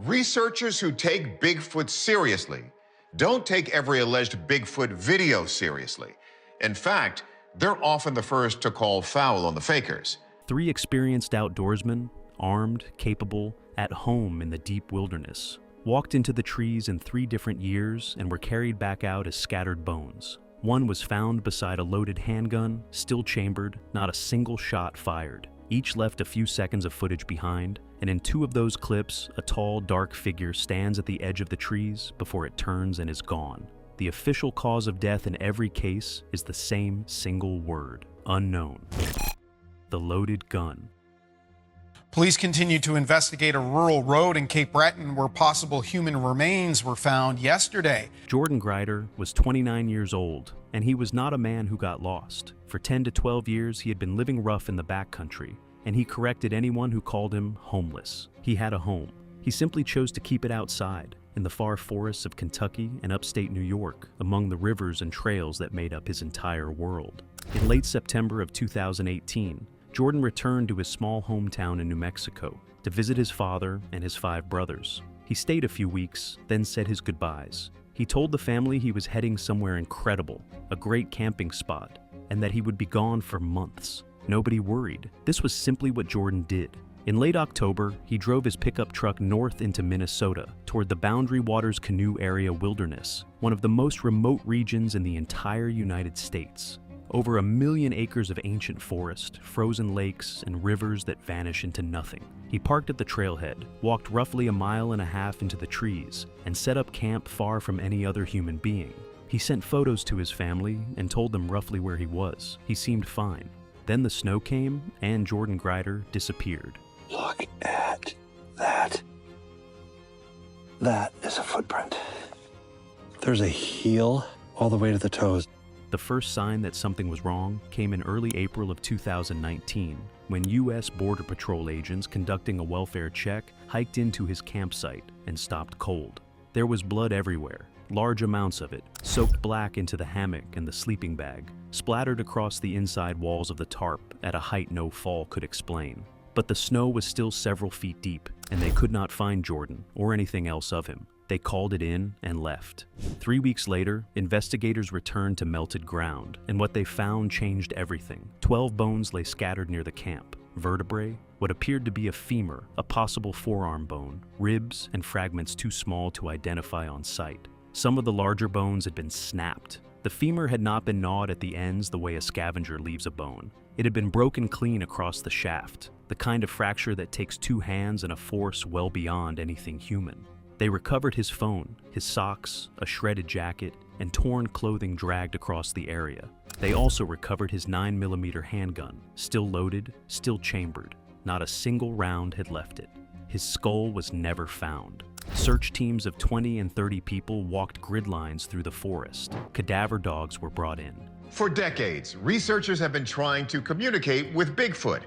Researchers who take Bigfoot seriously don't take every alleged Bigfoot video seriously. In fact, they're often the first to call foul on the fakers. Three experienced outdoorsmen, armed, capable, at home in the deep wilderness, walked into the trees in 3 different years and were carried back out as scattered bones. One was found beside a loaded handgun, still chambered, not a single shot fired. Each left a few seconds of footage behind, and in 2 of those clips, a tall, dark figure stands at the edge of the trees before it turns and is gone. The official cause of death in every case is the same single word: unknown. The loaded gun. Police continue to investigate a rural road in Cape Breton where possible human remains were found yesterday. Jordan Greider was 29 years old, and he was not a man who got lost. For 10 to 12 years, he had been living rough in the backcountry, and he corrected anyone who called him homeless. He had a home. He simply chose to keep it outside, in the far forests of Kentucky and upstate New York, among the rivers and trails that made up his entire world. In late September of 2018, Jordan returned to his small hometown in New Mexico to visit his father and his 5 brothers. He stayed a few weeks, then said his goodbyes. He told the family he was heading somewhere incredible, a great camping spot, and that he would be gone for months. Nobody worried. This was simply what Jordan did. In late October, he drove his pickup truck north into Minnesota, toward the Boundary Waters Canoe Area Wilderness, one of the most remote regions in the entire United States. Over 1 million acres of ancient forest, frozen lakes, and rivers that vanish into nothing. He parked at the trailhead, walked roughly 1.5 miles into the trees, and set up camp far from any other human being. He sent photos to his family and told them roughly where he was. He seemed fine. Then the snow came, and Jordan Greider disappeared. Look at that. That is a footprint. There's a heel all the way to the toes. The first sign that something was wrong came in early April of 2019, when U.S. Border Patrol agents conducting a welfare check hiked into his campsite and stopped cold. There was blood everywhere, large amounts of it, soaked black into the hammock and the sleeping bag, splattered across the inside walls of the tarp at a height no fall could explain. But the snow was still several feet deep, and they could not find Jordan or anything else of him. They called it in and left. 3 weeks later, investigators returned to melted ground, and what they found changed everything. 12 bones lay scattered near the camp. Vertebrae, what appeared to be a femur, a possible forearm bone, ribs, and fragments too small to identify on sight. Some of the larger bones had been snapped. The femur had not been gnawed at the ends the way a scavenger leaves a bone. It had been broken clean across the shaft, the kind of fracture that takes 2 hands and a force well beyond anything human. They recovered his phone, his socks, a shredded jacket, and torn clothing dragged across the area. They also recovered his 9mm handgun, still loaded, still chambered. Not a single round had left it. His skull was never found. Search teams of 20 and 30 people walked grid lines through the forest. Cadaver dogs were brought in. For decades, researchers have been trying to communicate with Bigfoot.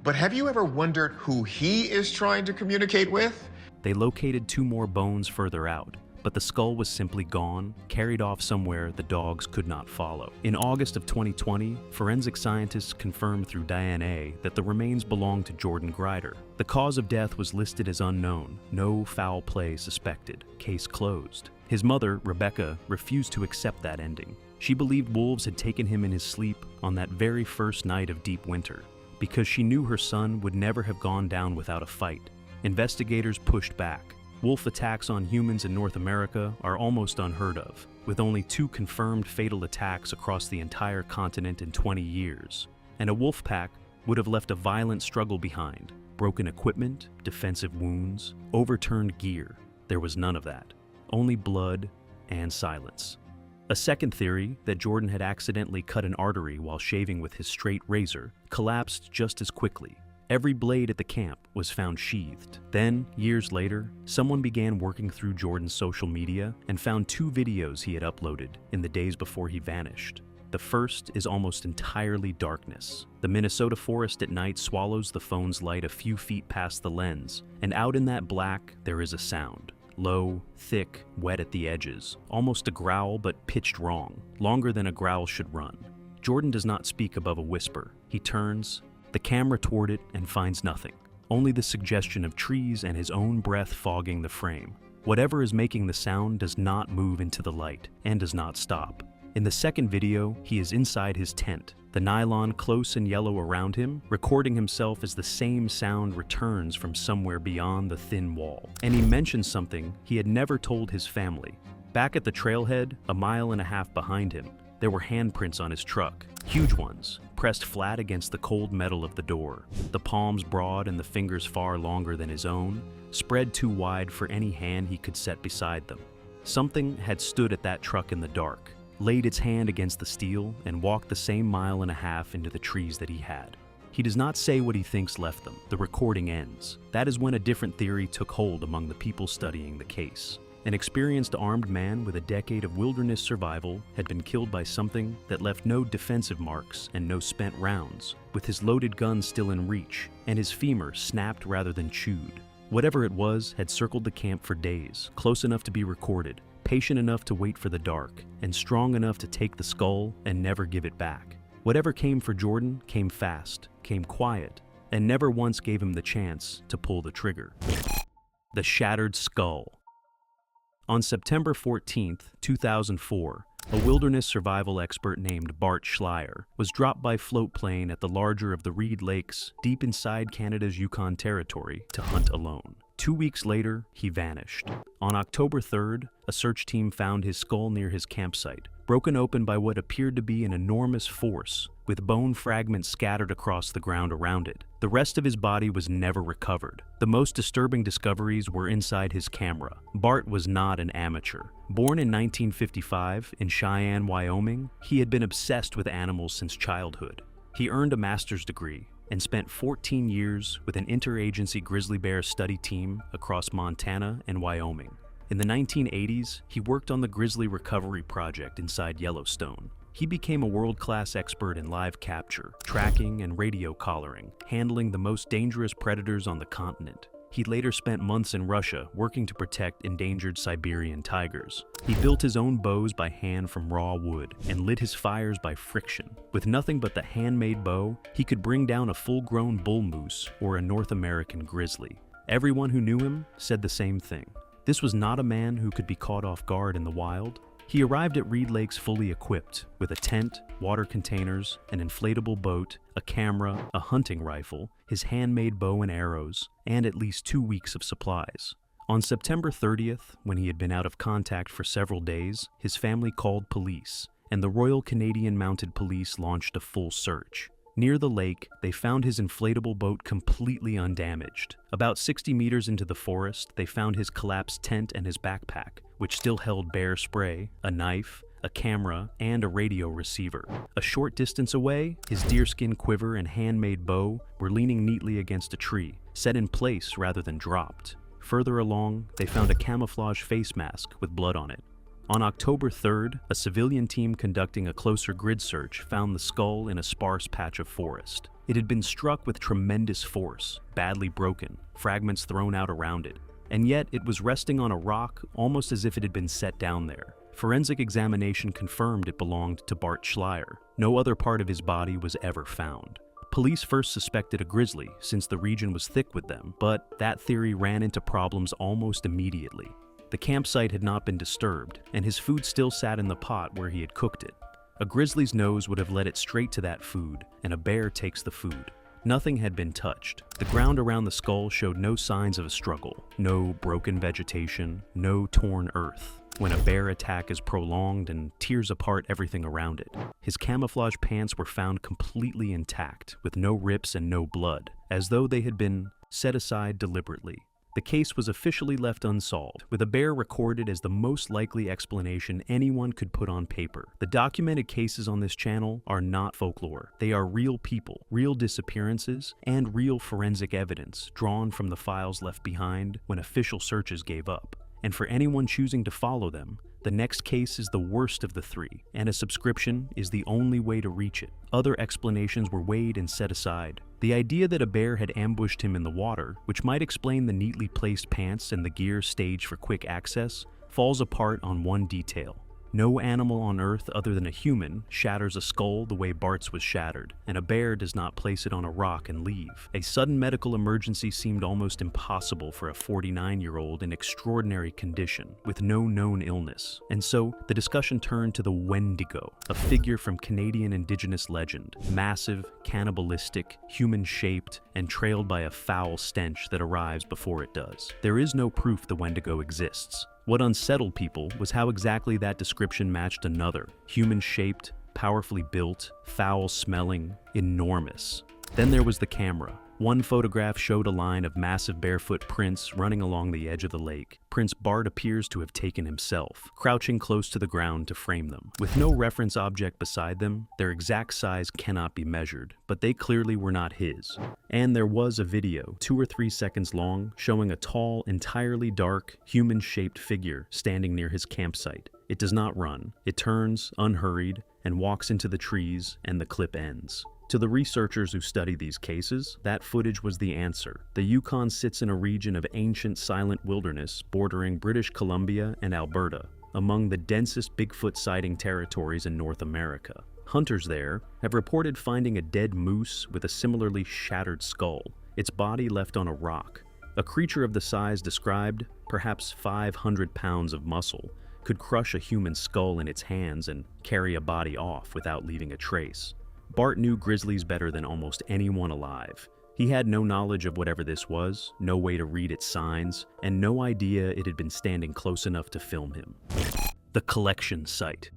But have you ever wondered who he is trying to communicate with? They located 2 more bones further out, but the skull was simply gone, carried off somewhere the dogs could not follow. In August of 2020, forensic scientists confirmed through DNA that the remains belonged to Jordan Greider. The cause of death was listed as unknown, no foul play suspected, case closed. His mother, Rebecca, refused to accept that ending. She believed wolves had taken him in his sleep on that very first night of deep winter, because she knew her son would never have gone down without a fight. Investigators pushed back. Wolf attacks on humans in North America are almost unheard of, with only 2 confirmed fatal attacks across the entire continent in 20 years. And a wolf pack would have left a violent struggle behind: broken equipment, defensive wounds, overturned gear. There was none of that. Only blood and silence. A second theory, that Jordan had accidentally cut an artery while shaving with his straight razor, collapsed just as quickly. Every blade at the camp was found sheathed. Then, years later, someone began working through Jordan's social media and found 2 videos he had uploaded in the days before he vanished. The first is almost entirely darkness. The Minnesota forest at night swallows the phone's light a few feet past the lens, and out in that black, there is a sound. Low, thick, wet at the edges, almost a growl but pitched wrong, longer than a growl should run. Jordan does not speak above a whisper. He turns the camera toward it and finds nothing. only the suggestion of trees and his own breath fogging the frame. Whatever is making the sound does not move into the light and does not stop. In the second video, he is inside his tent, the nylon close and yellow around him, recording himself as the same sound returns from somewhere beyond the thin wall. And he mentions something he had never told his family. Back at the trailhead, a mile and a half behind him, there were handprints on his truck, huge ones, pressed flat against the cold metal of the door, the palms broad and the fingers far longer than his own, spread too wide for any hand he could set beside them. Something had stood at that truck in the dark, laid its hand against the steel, and walked the same mile and a half into the trees that he had. He does not say what he thinks left them. The recording ends. That is when a different theory took hold among the people studying the case. An experienced armed man with a decade of wilderness survival had been killed by something that left no defensive marks and no spent rounds, with his loaded gun still in reach, and his femur snapped rather than chewed. Whatever it was had circled the camp for days, close enough to be recorded, patient enough to wait for the dark, and strong enough to take the skull and never give it back. Whatever came for Jordan came fast, came quiet, and never once gave him the chance to pull the trigger. The shattered skull. On September 14, 2004, a wilderness survival expert named Bart Schleyer was dropped by float plane at the larger of the Reed Lakes, deep inside Canada's Yukon Territory, to hunt alone. 2 weeks later, he vanished. On October 3rd, a search team found his skull near his campsite, broken open by what appeared to be an enormous force, with bone fragments scattered across the ground around it. The rest of his body was never recovered. The most disturbing discoveries were inside his camera. Bart was not an amateur. Born in 1955 in Cheyenne, Wyoming, he had been obsessed with animals since childhood. He earned a master's degree and spent 14 years with an interagency grizzly bear study team across Montana and Wyoming. In the 1980s, he worked on the Grizzly Recovery Project inside Yellowstone. He became a world-class expert in live capture, tracking, and radio collaring, handling the most dangerous predators on the continent. He later spent months in Russia working to protect endangered Siberian tigers. He built his own bows by hand from raw wood and lit his fires by friction. With nothing but the handmade bow, he could bring down a full-grown bull moose or a North American grizzly. Everyone who knew him said the same thing. This was not a man who could be caught off guard in the wild. He arrived at Reed Lakes fully equipped, with a tent, water containers, an inflatable boat, a camera, a hunting rifle, his handmade bow and arrows, and at least 2 weeks of supplies. On September 30th, when he had been out of contact for several days, his family called police, and the Royal Canadian Mounted Police launched a full search. Near the lake, they found his inflatable boat completely undamaged. About 60 meters into the forest, they found his collapsed tent and his backpack, which still held bear spray, a knife, a camera, and a radio receiver. A short distance away, his deerskin quiver and handmade bow were leaning neatly against a tree, set in place rather than dropped. Further along, they found a camouflage face mask with blood on it. On October 3rd, a civilian team conducting a closer grid search found the skull in a sparse patch of forest. It had been struck with tremendous force, badly broken, fragments thrown out around it, and yet it was resting on a rock almost as if it had been set down there. Forensic examination confirmed it belonged to Bart Schleyer. No other part of his body was ever found. Police first suspected a grizzly since the region was thick with them, but that theory ran into problems almost immediately. The campsite had not been disturbed, and his food still sat in the pot where he had cooked it. A grizzly's nose would have led it straight to that food, and a bear takes the food. Nothing had been touched. The ground around the skull showed no signs of a struggle, no broken vegetation, no torn earth. When a bear attack is prolonged and tears apart everything around it. His camouflage pants were found completely intact, with no rips and no blood, as though they had been set aside deliberately. The case was officially left unsolved, with a bear recorded as the most likely explanation anyone could put on paper. The documented cases on this channel are not folklore. They are real people, real disappearances, and real forensic evidence drawn from the files left behind when official searches gave up. And for anyone choosing to follow them, the next case is the worst of the three, and a subscription is the only way to reach it. Other explanations were weighed and set aside. The idea that a bear had ambushed him in the water, which might explain the neatly placed pants and the gear staged for quick access, falls apart on one detail. No animal on Earth other than a human shatters a skull the way Bart's was shattered, and a bear does not place it on a rock and leave. A sudden medical emergency seemed almost impossible for a 49-year-old in extraordinary condition, with no known illness. And so, the discussion turned to the Wendigo, a figure from Canadian Indigenous legend, massive, cannibalistic, human-shaped, and trailed by a foul stench that arrives before it does. There is no proof the Wendigo exists. What unsettled people was how exactly that description matched another, human-shaped, powerfully built, foul-smelling, enormous. Then there was the camera. One photograph showed a line of massive barefoot prints running along the edge of the lake. Prints Bart appears to have taken himself, crouching close to the ground to frame them. With no reference object beside them, their exact size cannot be measured, but they clearly were not his. And there was a video, 2 or 3 seconds long, showing a tall, entirely dark, human-shaped figure standing near his campsite. It does not run. It turns, unhurried, and walks into the trees, and the clip ends. To the researchers who study these cases, that footage was the answer. The Yukon sits in a region of ancient silent wilderness bordering British Columbia and Alberta, among the densest Bigfoot sighting territories in North America. Hunters there have reported finding a dead moose with a similarly shattered skull, its body left on a rock. A creature of the size described, perhaps 500 pounds of muscle, could crush a human skull in its hands and carry a body off without leaving a trace. Bart knew grizzlies better than almost anyone alive. He had no knowledge of whatever this was, no way to read its signs, and no idea it had been standing close enough to film him. The collection site.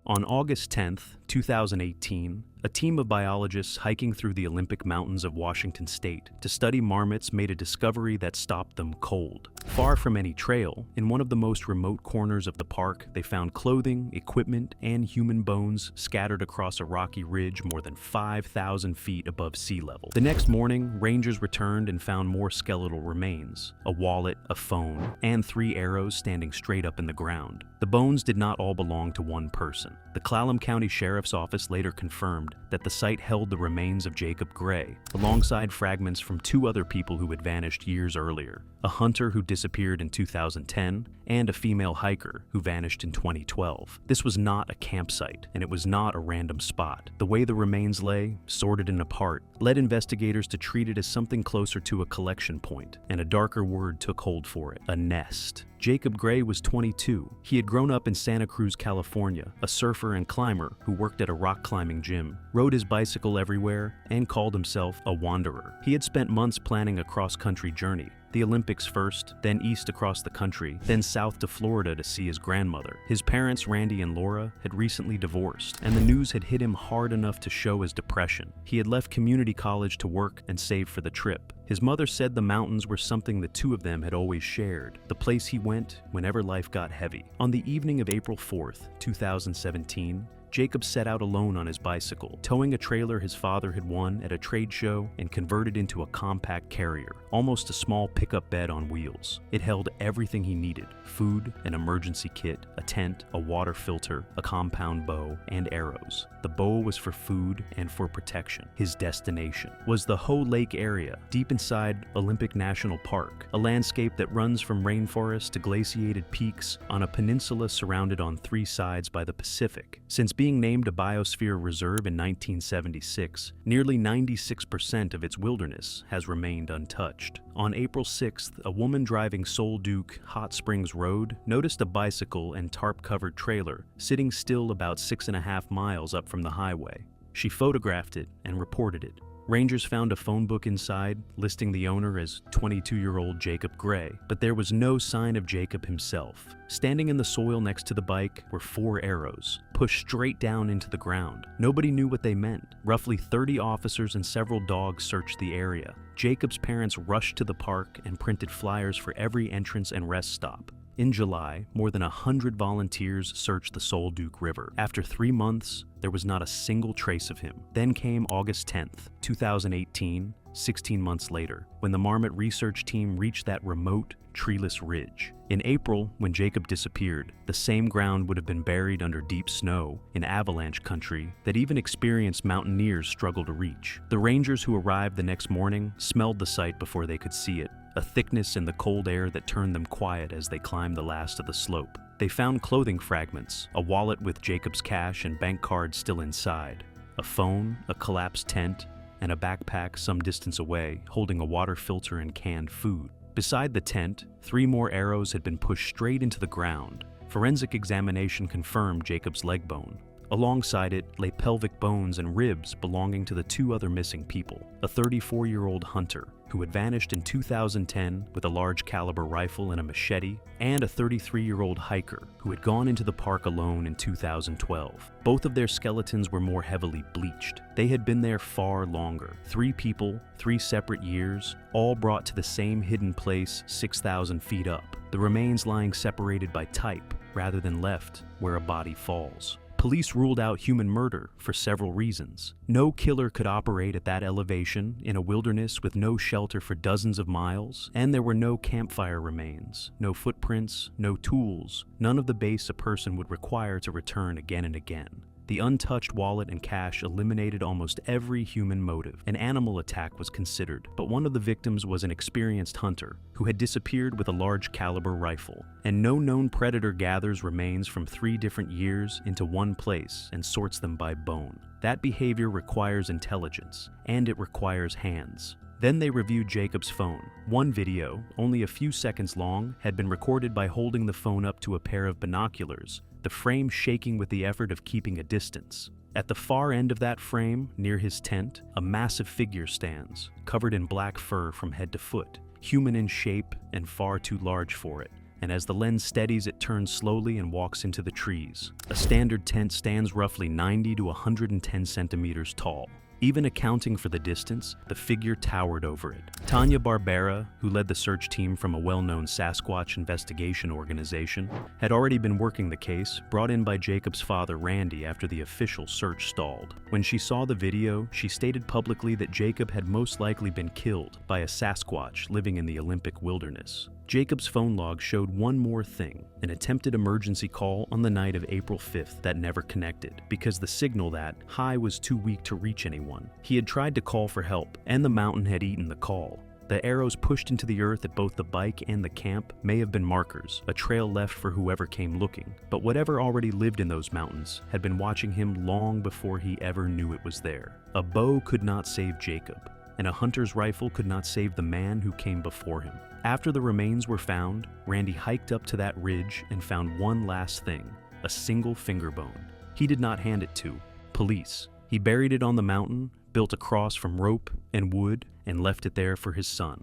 On August 10th, 2018, a team of biologists hiking through the Olympic Mountains of Washington State to study marmots made a discovery that stopped them cold. Far from any trail, in one of the most remote corners of the park, they found clothing, equipment, and human bones scattered across a rocky ridge more than 5,000 feet above sea level. The next morning, rangers returned and found more skeletal remains, a wallet, a phone, and 3 arrows standing straight up in the ground. The bones did not all belong to one person. The Clallam County Sheriff's Office later confirmed that the site held the remains of Jacob Gray, alongside fragments from 2 other people who had vanished years earlier, a hunter who disappeared in 2010 and a female hiker who vanished in 2012. This was not a campsite, and it was not a random spot. The way the remains lay, sorted and apart, led investigators to treat it as something closer to a collection point, and a darker word took hold for it: a nest. Jacob Gray was 22. He had grown up in Santa Cruz, California, a surfer and climber who worked at a rock climbing gym, rode his bicycle everywhere, and called himself a wanderer. He had spent months planning a cross-country journey, the Olympics first, then east across the country, then south to Florida to see his grandmother. His parents, Randy and Laura, had recently divorced, and the news had hit him hard enough to show his depression. He had left community college to work and save for the trip. His mother said the mountains were something the 2 of them had always shared, the place he went whenever life got heavy. On the evening of April 4th, 2017, Jacob set out alone on his bicycle, towing a trailer his father had won at a trade show and converted into a compact carrier, almost a small pickup bed on wheels. It held everything he needed: food, an emergency kit, a tent, a water filter, a compound bow, and arrows. The bow was for food and for protection. His destination was the Hoh Lake area, deep inside Olympic National Park, a landscape that runs from rainforest to glaciated peaks on a peninsula surrounded on 3 sides by the Pacific. Since being named a biosphere reserve in 1976, nearly 96% of its wilderness has remained untouched. On April 6th, a woman driving Sol Duke Hot Springs Road noticed a bicycle and tarp-covered trailer sitting still about 6.5 miles up from the highway. She photographed it and reported it. Rangers found a phone book inside, listing the owner as 22-year-old Jacob Gray, but there was no sign of Jacob himself. Standing in the soil next to the bike were 4 arrows, pushed straight down into the ground. Nobody knew what they meant. Roughly 30 officers and several dogs searched the area. Jacob's parents rushed to the park and printed flyers for every entrance and rest stop. In July, more than 100 volunteers searched the Sol Duke River. After 3 months, there was not a single trace of him. Then came August 10th, 2018, 16 months later, when the Marmot research team reached that remote, treeless ridge. In April, when Jacob disappeared, the same ground would have been buried under deep snow in avalanche country that even experienced mountaineers struggle to reach. The rangers who arrived the next morning smelled the site before they could see it, a thickness in the cold air that turned them quiet as they climbed the last of the slope. They found clothing fragments, a wallet with Jacob's cash and bank cards still inside, a phone, a collapsed tent, and a backpack some distance away holding a water filter and canned food. Beside the tent, 3 more arrows had been pushed straight into the ground. Forensic examination confirmed Jacob's leg bone. Alongside it lay pelvic bones and ribs belonging to the 2 other missing people, a 34-year-old hunter who had vanished in 2010 with a large caliber rifle and a machete, and a 33-year-old hiker who had gone into the park alone in 2012. Both of their skeletons were more heavily bleached. They had been there far longer. 3 people, 3 separate years, all brought to the same hidden place 6,000 feet up, the remains lying separated by type rather than left where a body falls. Police ruled out human murder for several reasons. No killer could operate at that elevation in a wilderness with no shelter for dozens of miles, and there were no campfire remains, no footprints, no tools, none of the base a person would require to return again and again. The untouched wallet and cash eliminated almost every human motive. An animal attack was considered, but one of the victims was an experienced hunter who had disappeared with a large caliber rifle, and no known predator gathers remains from 3 different years into one place and sorts them by bone. That behavior requires intelligence, and it requires hands. Then they reviewed Jacob's phone. One video, only a few seconds long, had been recorded by holding the phone up to a pair of binoculars, the frame shaking with the effort of keeping a distance. At the far end of that frame, near his tent, a massive figure stands, covered in black fur from head to foot, human in shape and far too large for it. And as the lens steadies, it turns slowly and walks into the trees. A standard tent stands roughly 90 to 110 centimeters tall. Even accounting for the distance, the figure towered over it. Tanya Barbera, who led the search team from a well-known Sasquatch investigation organization, had already been working the case, brought in by Jacob's father Randy after the official search stalled. When she saw the video, she stated publicly that Jacob had most likely been killed by a Sasquatch living in the Olympic wilderness. Jacob's phone log showed one more thing, an attempted emergency call on the night of April 5th that never connected, because the signal that high was too weak to reach anyone. He had tried to call for help, and the mountain had eaten the call. The arrows pushed into the earth at both the bike and the camp may have been markers, a trail left for whoever came looking, but whatever already lived in those mountains had been watching him long before he ever knew it was there. A bow could not save Jacob, and a hunter's rifle could not save the man who came before him. After the remains were found, Randy hiked up to that ridge and found one last thing, a single finger bone. He did not hand it to police. He buried it on the mountain, built a cross from rope and wood, and left it there for his son.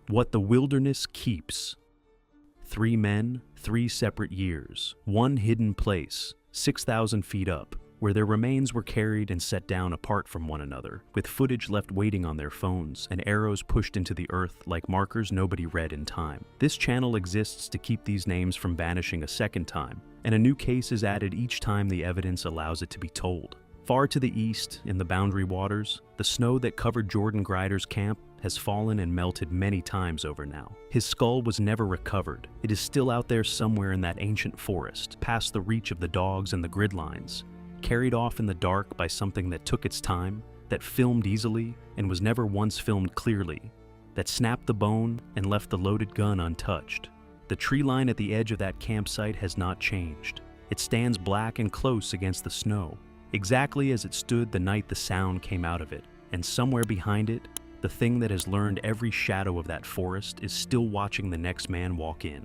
What the wilderness keeps. 3 men, 3 separate years, one hidden place, 6,000 feet up, where their remains were carried and set down apart from one another, with footage left waiting on their phones and arrows pushed into the earth like markers nobody read in time. This channel exists to keep these names from vanishing a second time, and a new case is added each time the evidence allows it to be told. Far to the east, in the Boundary Waters, the snow that covered Jordan Grider's camp has fallen and melted many times over now. His skull was never recovered. It is still out there somewhere in that ancient forest, past the reach of the dogs and the grid lines, carried off in the dark by something that took its time, that filmed easily and was never once filmed clearly, that snapped the bone and left the loaded gun untouched. The tree line at the edge of that campsite has not changed. It stands black and close against the snow, exactly as it stood the night the sound came out of it, and somewhere behind it, the thing that has learned every shadow of that forest is still watching the next man walk in.